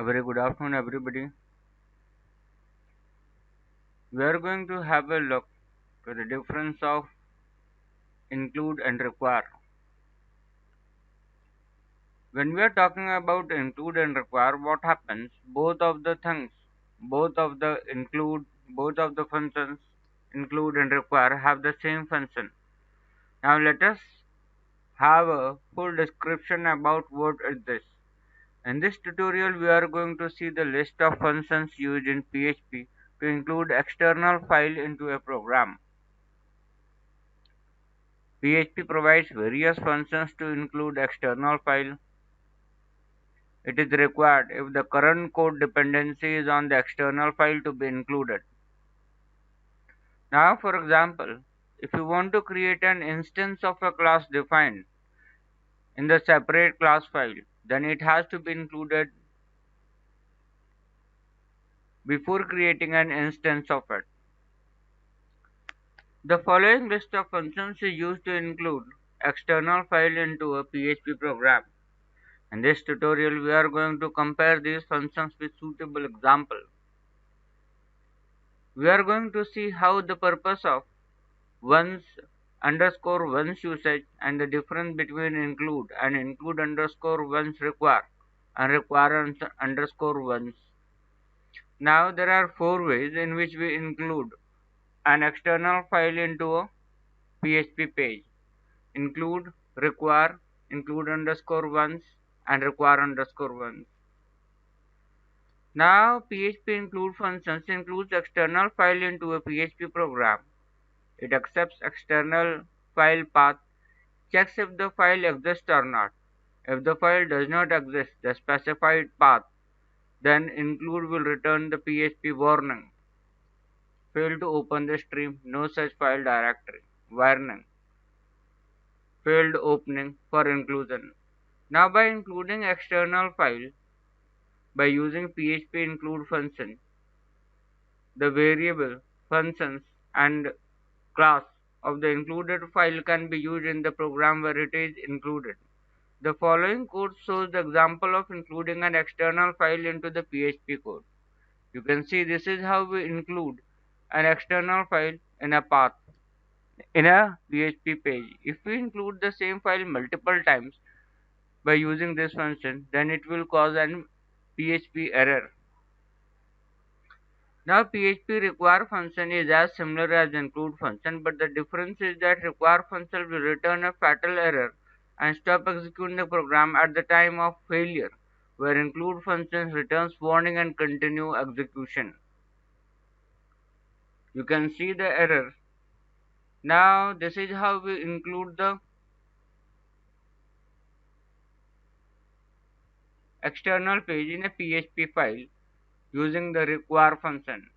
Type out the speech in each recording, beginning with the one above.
A very good afternoon, everybody. We are going to have a look to the difference of include and require. When we are talking about include and require, what happens? Both of the things, both of the functions, include and require, have the same function. Now let us have a full description about what is this. In this tutorial, we are going to see the list of functions used in PHP to include external file into a program. PHP provides various functions to include external file. It is required if the current code dependency is on the external file to be included. Now, for example, if you want to create an instance of a class defined in the separate class file, then it has to be included before creating an instance of it. The following list of functions is used to include external file into a PHP program. In this tutorial, we are going to compare these functions with suitable examples. We are going to see how the purpose of once underscore once usage and the difference between include and include underscore once require and require underscore once. Now there are four ways in which we include an external file into a PHP page. Include, require, include underscore once and require underscore once. Now PHP include functions includes external file into a PHP program. It accepts external file path, checks if the file exists or not. If the file does not exist the specified path, then include will return the PHP warning. Fail to open the stream, no such file directory. Warning. Failed opening for inclusion. Now by including external file, by using PHP include function, the variable, functions and class of the included file can be used in the program where it is included. The following code shows the example of including an external file into the PHP code. You can see this is how we include an external file in a path in a PHP page. If we include the same file multiple times by using this function, then it will cause an PHP error. Now PHP require function is as similar as include function, but the difference is that require function will return a fatal error and stop executing the program at the time of failure, where include function returns warning and continue execution. You can see the error. Now this is how we include the external page in a PHP file using the require function.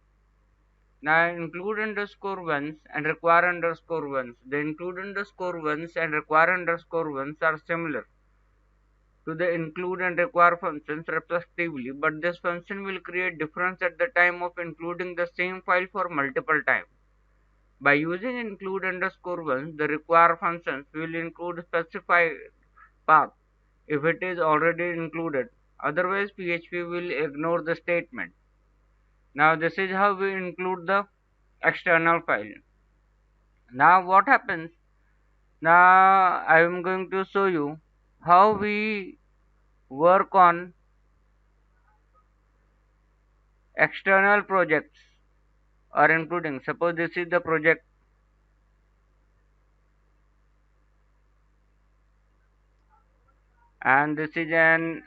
Now include underscore once and require underscore once. The include underscore once and require underscore once are similar to the include and require functions respectively, but this function will create difference at the time of including the same file for multiple times. By using include underscore once, the require functions will include specified path if it is already included. Otherwise, PHP will ignore the statement. Now this is how we include the external file. Now what happens? Now I am going to show you how we work on external projects or including. Suppose this is the project and this is an.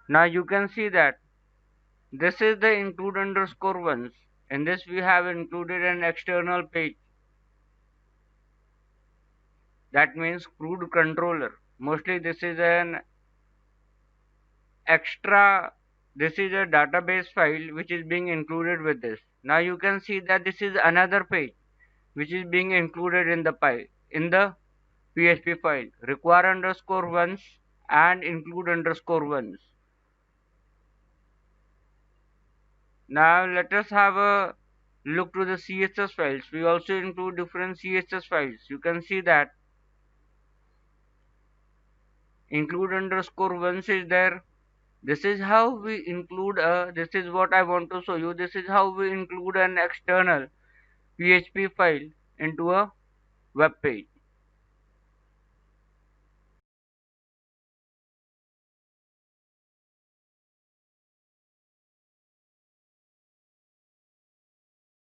Now you can see that this is the include underscore once. In this we have included an external page. That means CRUD controller. Mostly this is an extra, this is a database file which is being included with this. Now you can see that this is another page which is being included in the PHP file. Require underscore once and include underscore once. Now let us have a look to the CSS files. We also include different CSS files. You can see that include underscore once is there. This is how we include this is what I want to show you. This is how we include an external PHP file into a web page.